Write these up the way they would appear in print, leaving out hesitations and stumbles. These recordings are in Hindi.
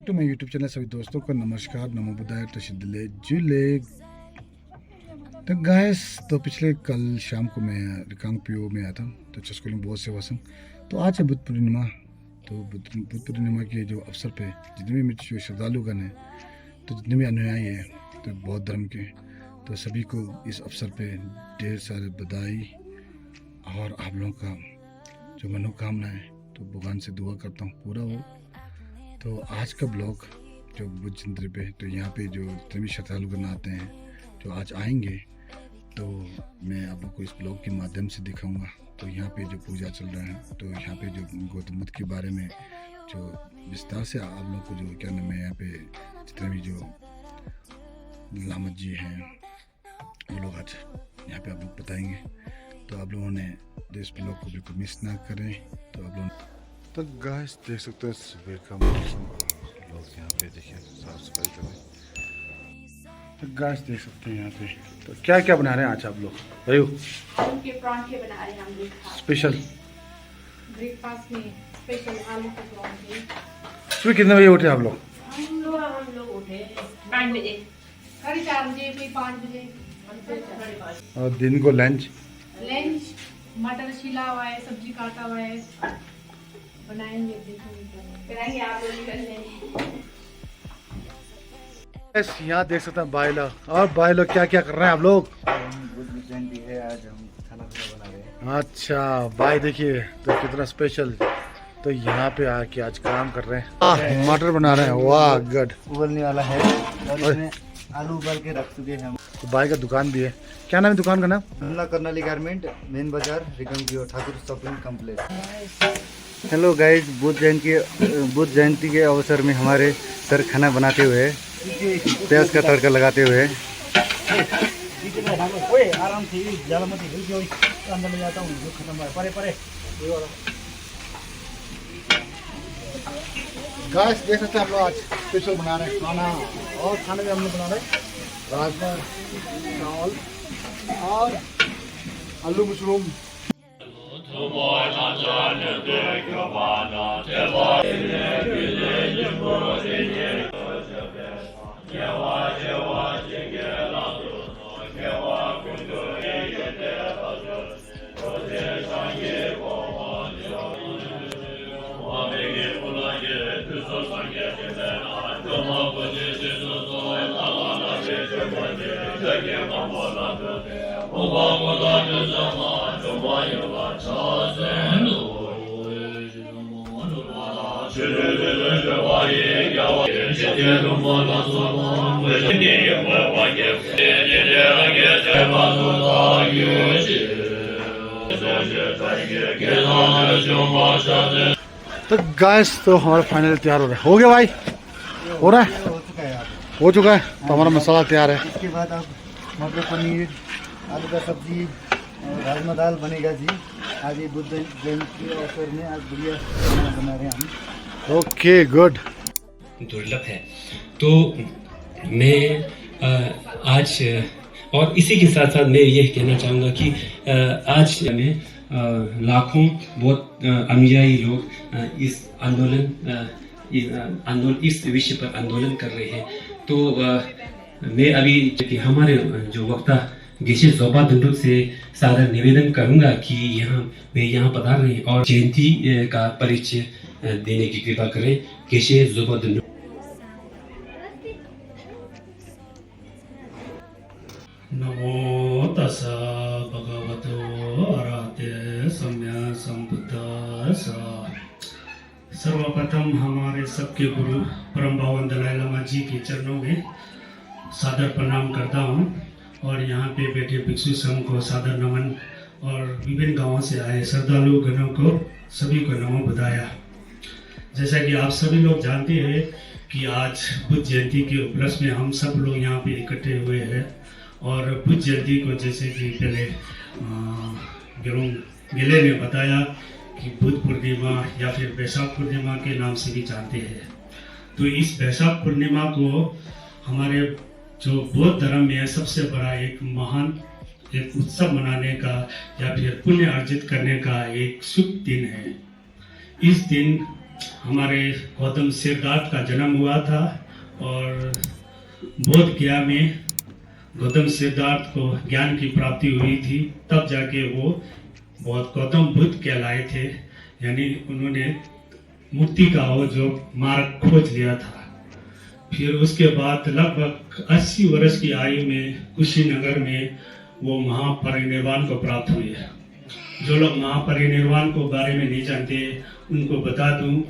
तो मैं यूट्यूब चैनल सभी दोस्तों को नमस्कार, नमो बुद्धाय, तशिदिले जुले। तो गाइस, तो पिछले कल शाम को मैं रिकांग पीओ में आया था, तो चस्कोलिंग बहुत से वसंग। तो आज है बुद्ध पूर्णिमा। तो बुद्ध पूर्णिमा के जो अवसर पे जितने भी मेरे जो श्रद्धालुगण हैं, तो जितने भी अनुयायी हैं तो बौद्ध धर्म के, तो सभी को इस अवसर पे ढेर सारे बधाई। और आप लोगों का जो मनोकामना है तो भगवान से दुआ करता हूँ पूरा हो। तो आज का ब्लॉग जो बुद्ध जयंती पे, तो यहाँ पे जो जितने भी श्रद्धालुगण आते हैं जो आज आएंगे, तो मैं आप लोग को इस ब्लॉग के माध्यम से दिखाऊंगा। तो यहाँ पे जो पूजा चल रहा है, तो यहाँ पे जो गौतम बुद्ध के बारे में जो विस्तार से आप लोग को जो क्या नाम है, यहाँ पे जितने भी जो लामत जी हैं वो लोग आज यहाँ पे आप लोग बताएंगे। तो आप लोगों ने इस ब्लॉग को बिल्कुल मिस ना करें। तो आप लोग तो गाइस देख सकते हैं सुबह का मौसम, लोग यहाँ पे देखिए साफ सफाई कर रहे हैं। तो गाइस देख सकते हैं यहाँ पे तो क्या क्या बना रहे हैं आज आप लोग? भाई के परांठे बना रहे हैं हम लोग स्पेशल ब्रेकफास्ट में, स्पेशल आलू के परांठे। सुबह कितने बजे उठे आप लोग? हम लोग उठे 5 बजे, 4:30 बजे, फिर 5 बजे। और दिन को लंच मटर छिला हुआ है, सब्जी काटा हुआ है, बनाएंगे, देखेंगे आप लोग निकल जाएंगे। यहाँ देख सकते हैं भाई लोग। और भाई लोग क्या क्या कर रहे हैं आप लोग? बुद्ध जयंती है, आज हम खाना बना रहे हैं। अच्छा भाई देखिए तो कितना स्पेशल। तो यहाँ पे आके आज काम कर रहे हैं, मटर बना रहे हैं। वाह गुड। उबलने वाला है और इसमें आलू उबाल के रख चुके हैं हम। तो भाई का दुकान भी है, क्या नाम है दुकान का नाम? हमला कर्नाली गारमेंट, मेन बाजार, रिकंग Thakur shopping complex. Hello guys, Buddha Jayanti के अवसर में हमारे सर खाना बनाते हुए, प्याज का तड़का लगाते हुए। गाइस देख सकते हैं हम लोग आज स्पेशल बना रहे हैं खाना। और खाने में हम लोग बना रहे हैं राजमा चावल और आलू मशरूम। तो गैस तो हमारा फाइनल तैयार हो रहा है। हो गया भाई? हो रहा है? हो चुका है, हो चुका है। तो हमारा मसाला तैयार है। इसके बाद अब मटर पनीर, आलू का सब्जी और राजमा दाल बनेगा जी। आज ये बुद्ध जयंती के अवसर में आज बढ़िया खाना बना रहे हैं हम। Okay good. दुर्लभ है। तो मैं आज और इसी के साथ साथ मैं ये कहना चाहूँगा कि आज में लाखों बहुत अनुयायी लोग इस विषय पर आंदोलन कर रहे हैं। तो मैं अभी कि हमारे जो वक्ता गेशे जोबा दुंडुक से सादर निवेदन करूंगा कि वे यहाँ पधार रहे हैं और जयंती का परिचय देने की कृपा करें। गेशे जोबा दुंडुक। नमो तस्सा भगवतो अरहते सम्मा सम्बुद्धास्सा। सर्वप्रथम हमारे सबके गुरु परम पावन दलाई लामा जी के चरणों में सादर प्रणाम करता हूँ और यहाँ पे बैठे भिक्षु संघ को सादर नमन और विभिन्न गांवों से आए श्रद्धालु गणों को सभी को नमो बुधाया। जैसा कि आप सभी लोग जानते हैं कि आज बुद्ध जयंती के उपलक्ष्य में हम सब लोग यहाँ पे इकट्ठे हुए हैं। और बुद्ध जयंती को जैसे कि पहले गिले ने बताया कि बुद्ध पूर्णिमा या फिर बैसाख पूर्णिमा के नाम से भी जानते हैं। तो इस बैसाख पूर्णिमा को हमारे जो बौद्ध धर्म में सबसे बड़ा एक महान एक उत्सव मनाने का या फिर पुण्य अर्जित करने का एक शुभ दिन है। इस दिन हमारे गौतम सिद्धार्थ का जन्म हुआ था और बोध गया में गौतम सिद्धार्थ को ज्ञान की प्राप्ति हुई थी। तब जाके वो बहुत गौतम बुद्ध कहलाए थे, यानी उन्होंने मुक्ति का वो जो मार्ग खोज लिया था। फिर उसके बाद लगभग 80 वर्ष की आयु में कुशीनगर में वो महापरिनिर्वाण को प्राप्त हुए। जो लोग महापरिनिर्वाण को बारे में नहीं जानते उनको बता दूं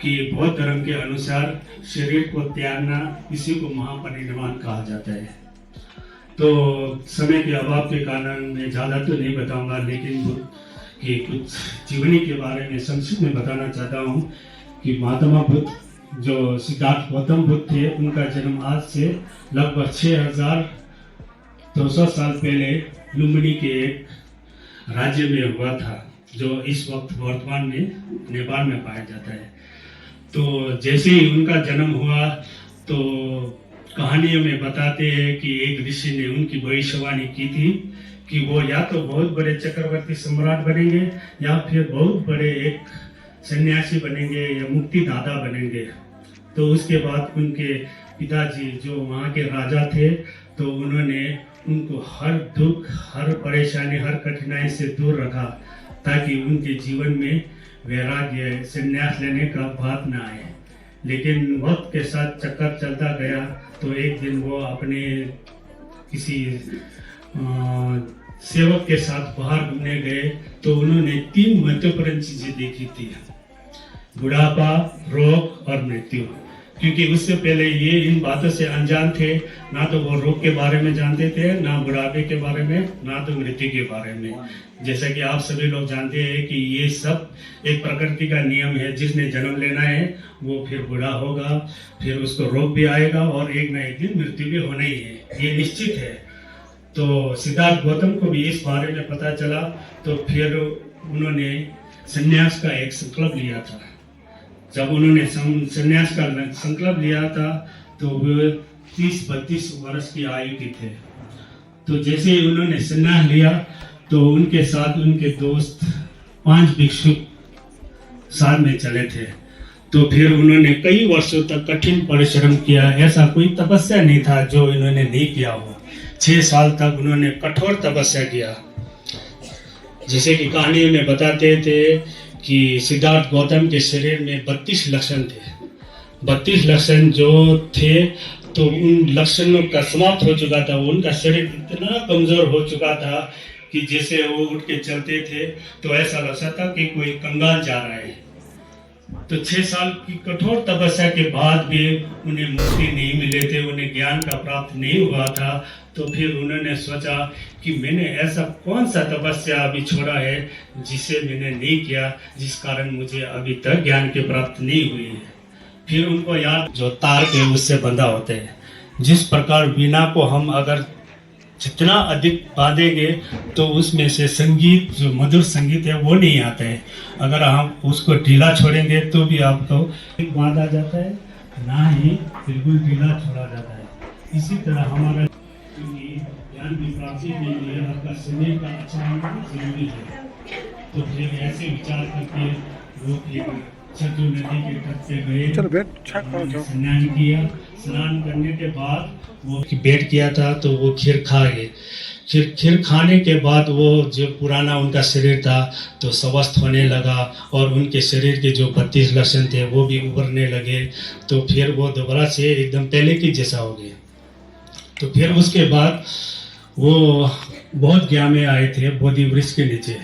कि बौद्ध धर्म के अनुसार शरीर को त्यागना इसी को महापरिनिर्वाण कहा जाता है। तो समय के अभाव के कारण मैं ज़्यादा तो नहीं बताऊंगा, लेकिन बुद्ध की कुछ जीवनी के बारे में संक्षिप्त में बताना चाहता हूँ कि महात्मा बुद्ध जो सिद्धार्थ गौतम बुद्ध थे, उनका जन्म आज से लगभग 6200 साल पहले लुम्बिनी के एक राज्य में हुआ था, जो इस वक्त वर्तमान में नेपाल में पाया जाता है। तो जैसे ही उनका जन्म हुआ तो कहानियों में बताते हैं कि एक ऋषि ने उनकी भविष्यवाणी की थी कि वो या तो बहुत बड़े चक्रवर्ती सम्राट बनेंगे या फिर बहुत बड़े एक सन्यासी बनेंगे या मुक्तिदाता बनेंगे। तो उसके बाद उनके पिताजी जो वहाँ के राजा थे, तो उन्होंने उनको हर दुख, हर परेशानी, हर कठिनाई से दूर रखा ताकि उनके जीवन में वैराग्य, संन्यास लेने का बात ना आए। लेकिन वक्त के साथ चक्कर चलता गया तो एक दिन वो अपने किसी सेवक के साथ बाहर घूमने गए तो उन्होंने 3 महत्वपूर्ण चीजें देखी थी: बुढ़ापा, रोग और मृत्यु। क्योंकि उससे पहले ये इन बातों से अनजान थे, ना तो वो रोग के बारे में जानते थे, ना बुढ़ापे के बारे में, ना तो मृत्यु के बारे में। जैसा कि आप सभी लोग जानते हैं कि ये सब एक प्रकृति का नियम है, जिसने जन्म लेना है वो फिर बूढ़ा होगा, फिर उसको रोग भी आएगा और एक ना एक दिन मृत्यु भी होना ही है, ये निश्चित है। तो सिद्धार्थ गौतम को भी इस बारे में पता चला, तो फिर उन्होंने संन्यास का एक संकल्प लिया था। जब उन्होंने संन्यास का संकल्प लिया था तो वे 30-32 वर्ष की आयु के थे। तो जैसे ही उन्होंने संन्यास लिया तो उनके साथ उनके दोस्त 5 भिक्षु साथ में चले थे। तो फिर उन्होंने कई वर्षों तक कठिन परिश्रम किया। ऐसा कोई तपस्या नहीं था जो इन्होंने नहीं किया हो। 6 साल तक उन्होंने कठोर तपस्या किया। जैसे कि कहानी में बताते थे कि सिद्धार्थ गौतम के शरीर में 32 लक्षण थे। 32 लक्षण जो थे तो उन लक्षणों का समाप्त हो चुका था। उनका शरीर इतना कमजोर हो चुका था कि जैसे वो उठ के चलते थे तो ऐसा लगता था कि कोई कंगाल जा रहा है। तो 6 साल की कठोर तपस्या के बाद भी उन्हें मुक्ति नहीं मिले थे, उन्हें ज्ञान का प्राप्त नहीं हुआ था। तो फिर उन्होंने सोचा कि मैंने ऐसा कौन सा तपस्या अभी छोड़ा है जिसे मैंने नहीं किया, जिस कारण मुझे अभी तक ज्ञान की प्राप्ति नहीं हुई है। फिर उनको याद जो तार के उससे बंधा होते हैं, जिस प्रकार वीणा को हम अगर जितना अधिक बांधेंगे तो उसमें से संगीत, जो मधुर संगीत है वो नहीं आता है। अगर हम उसको ढीला छोड़ेंगे तो भी आपको बांधा जाता है, ना ही बिल्कुल ढीला छोड़ा जाता है। इसी तरह हमारा ज्ञान की प्राप्ति के लिए आपका शरीर का अच्छा होना जरूरी है। तो फिर ऐसे विचार करके वो चतु नदी के तट पे गए, स्नान किया। स्नान करने के बाद वो बैठ किया था तो वो खीर खा गए। खीर खाने के बाद वो जो पुराना उनका शरीर था तो स्वस्थ होने लगा और उनके शरीर के जो 32 लक्षण थे वो भी उभरने लगे। तो फिर वो दोबारा से एकदम पहले की जैसा हो गए। तो फिर उसके बाद वो बोध गया में आए थे, बोधि वृक्ष के नीचे।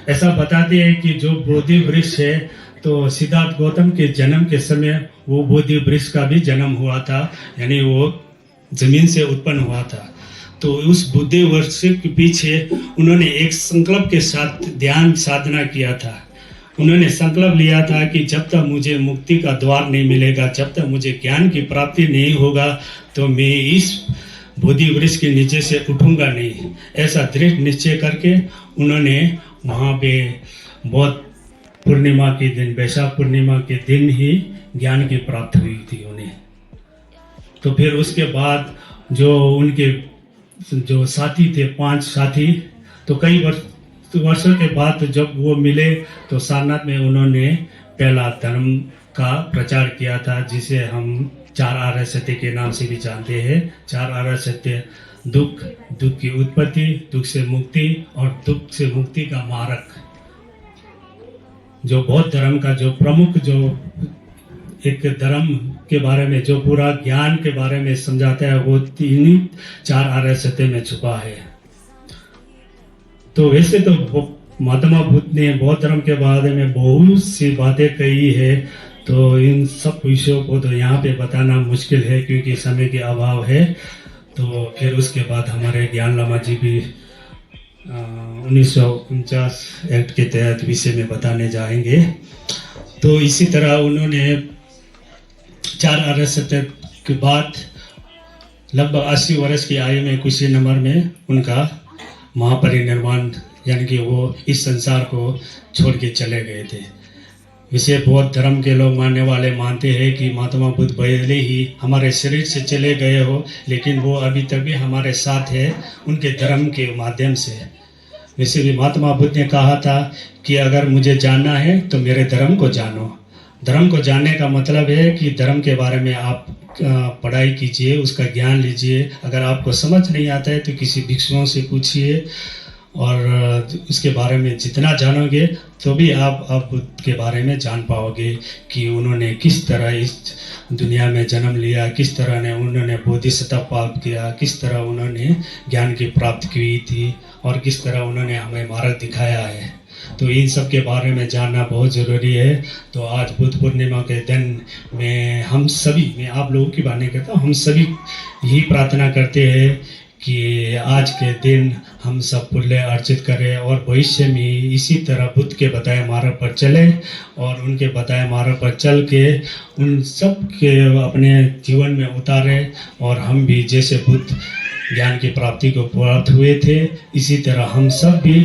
ऐसा बताते हैं कि जो बोधि वृक्ष है तो सिद्धार्थ गौतम के जन्म के समय वो बोधि वृक्ष का भी जन्म हुआ था, यानी वो जमीन से उत्पन्न हुआ था। तो उस बोधि वृक्ष के पीछे उन्होंने एक संकल्प के साथ ध्यान साधना किया था। उन्होंने संकल्प लिया था कि जब तक मुझे मुक्ति का द्वार नहीं मिलेगा, जब तक मुझे ज्ञान की प्राप्ति नहीं होगा, तो मैं इस बोधि वृक्ष के नीचे से उठूंगा नहीं। ऐसा दृढ़ निश्चय करके उन्होंने वहाँ पे बौद्ध पूर्णिमा के दिन, वैशाख पूर्णिमा के दिन ही ज्ञान की प्राप्ति हुई थी उन्हें। तो फिर उसके बाद जो उनके जो साथी थे, 5 साथी, तो कई वर्षों के बाद जब वो मिले तो सारनाथ में उन्होंने पहला धर्म का प्रचार किया था, जिसे हम 4 आर्य सत्य के नाम से भी जानते हैं। 4 आर्य सत्य: दुख, दुख की उत्पत्ति, दुख से मुक्ति और दुख से मुक्ति का मार्ग। जो बौद्ध धर्म का जो प्रमुख जो एक धर्म के बारे में जो पूरा ज्ञान के बारे में समझाता है, वो 4 आर्य सत्य में छुपा है। तो वैसे तो महात्मा बुद्ध ने बौद्ध धर्म के बारे में बहुत सी बातें कही है, तो इन सब विषयों को तो यहाँ पे बताना मुश्किल है क्योंकि समय के अभाव है। तो फिर उसके बाद हमारे ज्ञान लामा जी भी 1949 एक्ट के तहत विषय में बताने जाएंगे। तो इसी तरह उन्होंने 4 आर्य सत्य के बाद लगभग 80 वर्ष की आयु में कुछ नंबर में उनका महापरिनिर्वाण, यानी कि वो इस संसार को छोड़ के चले गए थे। इसे बौद्ध धर्म के लोग मानने वाले मानते हैं कि महात्मा बुद्ध भले ही हमारे शरीर से चले गए हो, लेकिन वो अभी तक भी हमारे साथ है उनके धर्म के माध्यम से। वैसे भी महात्मा बुद्ध ने कहा था कि अगर मुझे जानना है तो मेरे धर्म को जानो। धर्म को जानने का मतलब है कि धर्म के बारे में आप पढ़ाई कीजिए, उसका ज्ञान लीजिए। अगर आपको समझ नहीं आता है तो किसी भिक्षुओं से पूछिए, और उसके बारे में जितना जानोगे तो भी आप बुद्ध के बारे में जान पाओगे कि उन्होंने किस तरह इस दुनिया में जन्म लिया, किस तरह ने उन्होंने बोधिसत्व प्राप्त किया, किस तरह उन्होंने ज्ञान की प्राप्ति की थी और किस तरह उन्होंने हमें मार्ग दिखाया है। तो इन सब के बारे में जानना बहुत ज़रूरी है। तो आज बुद्ध पूर्णिमा के दिन में हम सभी, मैं आप लोगों की बात नहीं करता, हम सभी यही प्रार्थना करते हैं कि आज के दिन हम सब पुण्य अर्जित करें और भविष्य में इसी तरह बुद्ध के बताए मार्ग पर चलें और उनके बताए मार्ग पर चल के उन सब के अपने जीवन में उतारें, और हम भी जैसे बुद्ध ज्ञान की प्राप्ति को प्राप्त हुए थे, इसी तरह हम सब भी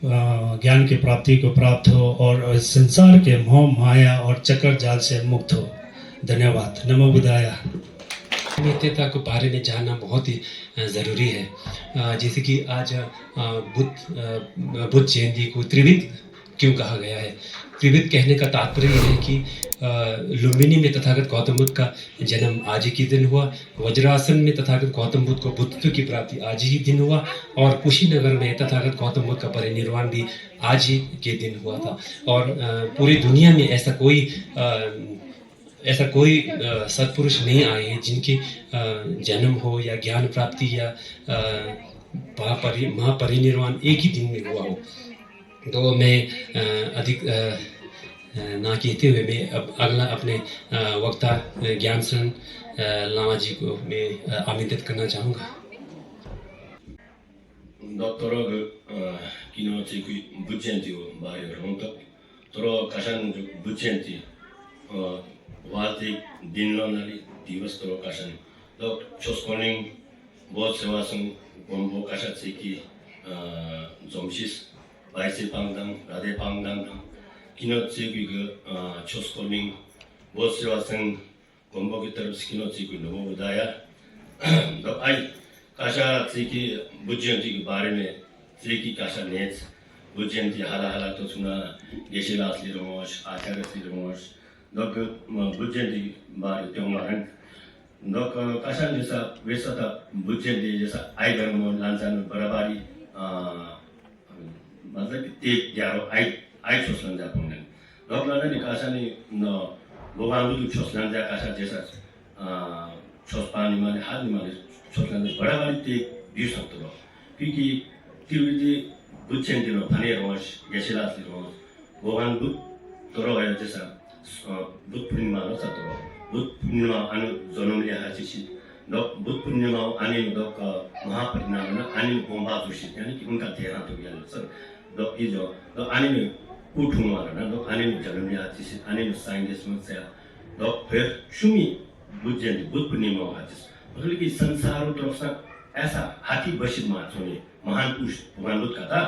ज्ञान की प्राप्ति को प्राप्त हो और संसार के मोह माया और चक्कर जाल से मुक्त हो। धन्यवाद। नमो बुद्धाय। नित्यता के बारे में जानना बहुत ही ज़रूरी है। जैसे कि आज बुद्ध जयंती को त्रिविध क्यों कहा गया है? त्रिविध कहने का तात्पर्य यह है कि लुम्बिनी में तथागत गौतम बुद्ध का जन्म आज ही के दिन हुआ, वज्रासन में तथागत गौतम बुद्ध को बुद्धत्व की प्राप्ति आज ही दिन हुआ, और कुशीनगर में तथागत गौतम बुद्ध का परिनिर्वाण भी आज ही के दिन हुआ था। और पूरी दुनिया में ऐसा कोई सत्पुरुष नहीं आए हैं जिनकी जन्म हो या ज्ञान प्राप्ति या महापरिनिर्वाण एक ही दिन में हुआ हो। तो मैं अधिक ना कहते हुए मैं अब अगला अपने वक्ता ज्ञानसन लामा जी को मैं आमंत्रित करना चाहूँगा। वार्षिक दिन लनाली दिवस तरो काशन दो छोस्कोनिंग बहुत सेवा संग गोम्बो काशा चेकी जोमशिस बाइसे पांगदांग राधे पांगदांग किनो चेकी ग छोस्कोनिंग बहुत सेवा संग गोम्बो की तरफ से किनो चेकी नमो बुदाया दो आई काशा चेकी बुज्जयंती के बारे में चेकी काशा नेच बुज्जयंती हाला हाला तो सुना गेशिलास लिरोमोश आचार्य लिरोमोश दक बुज्जयंती बारे त्योहार दक काशान जैसा वैसा था बुज्जयंती जैसा आई धर्म लांचान बराबरी मतलब कि 11 आई छोसलन जा पुण्य दक लाने नि काशानी न भगवान बुद्ध छोसलन जा काशा जैसा छोसपानी माने हाथ माने छोसलन बराबरी ते दिस सकते हो क्योंकि तिरुपति बुज्जयंती नो फने रोश गेशिलास रोश भगवान बुद्ध तोरो है जैसा बुद्ध पूर्णिमा नो सातो बुद्ध पूर्णिमा अनु जन्म लिया है जिसी दो बुद्ध पूर्णिमा आने दो का महापरिनिर्वाण आने गोंबा जोशी यानी कि उनका देहांत हो गया सर दो इजो दो आने में उठूंगा ना दो आने में जन्म लिया जिसी आने में साइंस में से दो फिर शुमी बुद्ध जयंती बुद्ध पूर्णिमा है जिस मतलब कि संसार तो ऐसा हाथी बशित माचोने महान पुरुष भगवान बुद्ध का था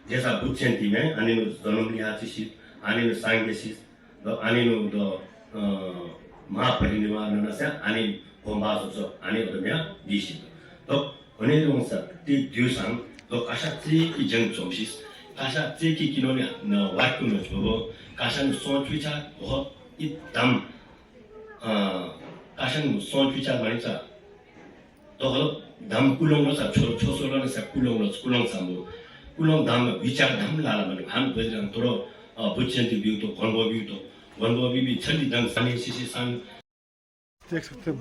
जैसा बुद्ध जयंती में आने में जन्म लिया जिसी आने में साइंस दो आने में दो महापरिनिर्वाण नसा आने गोंबासो जो आने उधमिया दिशी तो उन्हें लोग सब ती दिवसांग तो काशा त्री की जंग जोमशिस कासा चेकी किनोने न वाक्कुनो छो कासान सोचविचा हो इदम कासान सोचविचा भन्छ तो दम कुलोङ छ छोसो र छ कुलोङ सामु कुलोङ दम विचार दम लाला भने भान बजिरन तोरो बुझ्यन्ति बिउ तो वनबो बिबी छली दङ सानी सिसी सान देख सकते हो।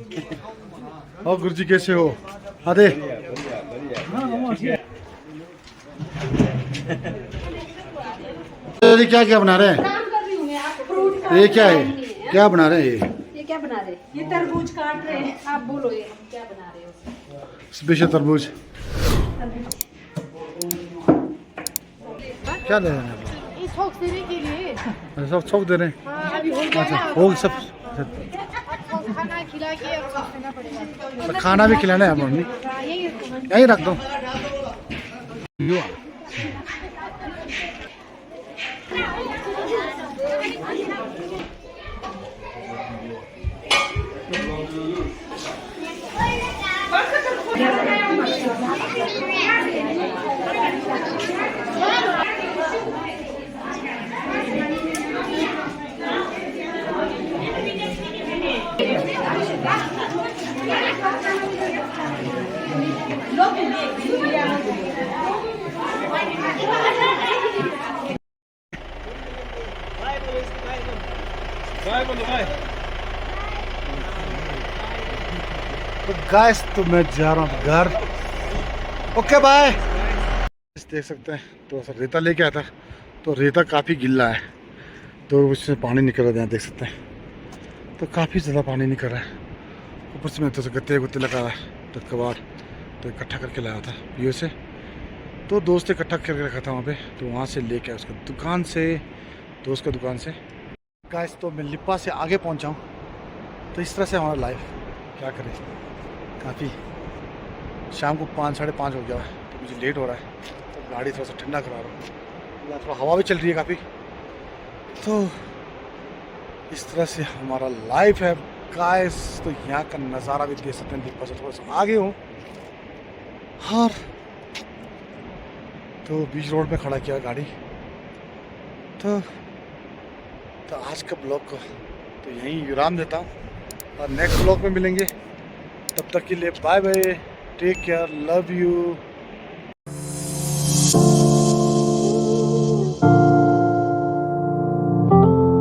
और गुरुजी कैसे हो? आधे ये क्या क्या बना रहे हैं? काम कर रही हूँ मैं, आप फ्रूट का ये क्या है? टाइम नहीं है। क्या बना रहे हैं ये क्या बना रहे? ये तरबूज काट रहे हैं। आप बोलो ये हम क्या बना रहे हो? ये स्पेशल तरबूज क्या दे रहे हैं? ये थोक देने के लिए। सब थोक दे रहे हैं। हाँ, अभी हो गया अच्छा ना। वो सब खाना खिला के अब थोक देना पड़ेगा। तो खाना भी खिलाना है मम्मी, हाँ, यही यहीं रख दो। तो गाइस तो मैं जा रहा हूँ घर। Okay bye. देख सकते हैं तो सर रेता लेके आया था, तो रेता काफ़ी गिल्ला है, तो उससे पानी निकल रहा है, देख सकते हैं। तो काफ़ी ज़्यादा पानी निकल रहा है। ऊपर से मैं तो गत्ते गुत्ते लगा रहा है तो कबाड़ तो इकट्ठा करके लाया था पीओ से, तो दोस्त इकट्ठा करके रखा था वहाँ पे, तो वहाँ से लेके आया उसका दुकान से, दोस्त का दुकान से। गाइस तो मैं लिप्पा से आगे पहुँचा हूँ। तो इस तरह से हमारा लाइफ, क्या करें, काफ़ी शाम को 5 साढ़े 5 हो गया है, तो मुझे लेट हो रहा है, तो गाड़ी थोड़ा सा ठंडा करा रहा हूँ, थोड़ा हवा भी चल रही है काफ़ी। तो इस तरह से हमारा लाइफ है गाइस। तो यहाँ का नज़ारा भी देख सकते हैं, लिप्पा से थोड़ा सा आगे हूँ और तो बीच रोड पे खड़ा किया गाड़ी। तो आज का ब्लॉग को तो यहीं विराम देता हूँ और नेक्स्ट ब्लॉग में मिलेंगे। तब तक के लिए bye bye, take care, love you.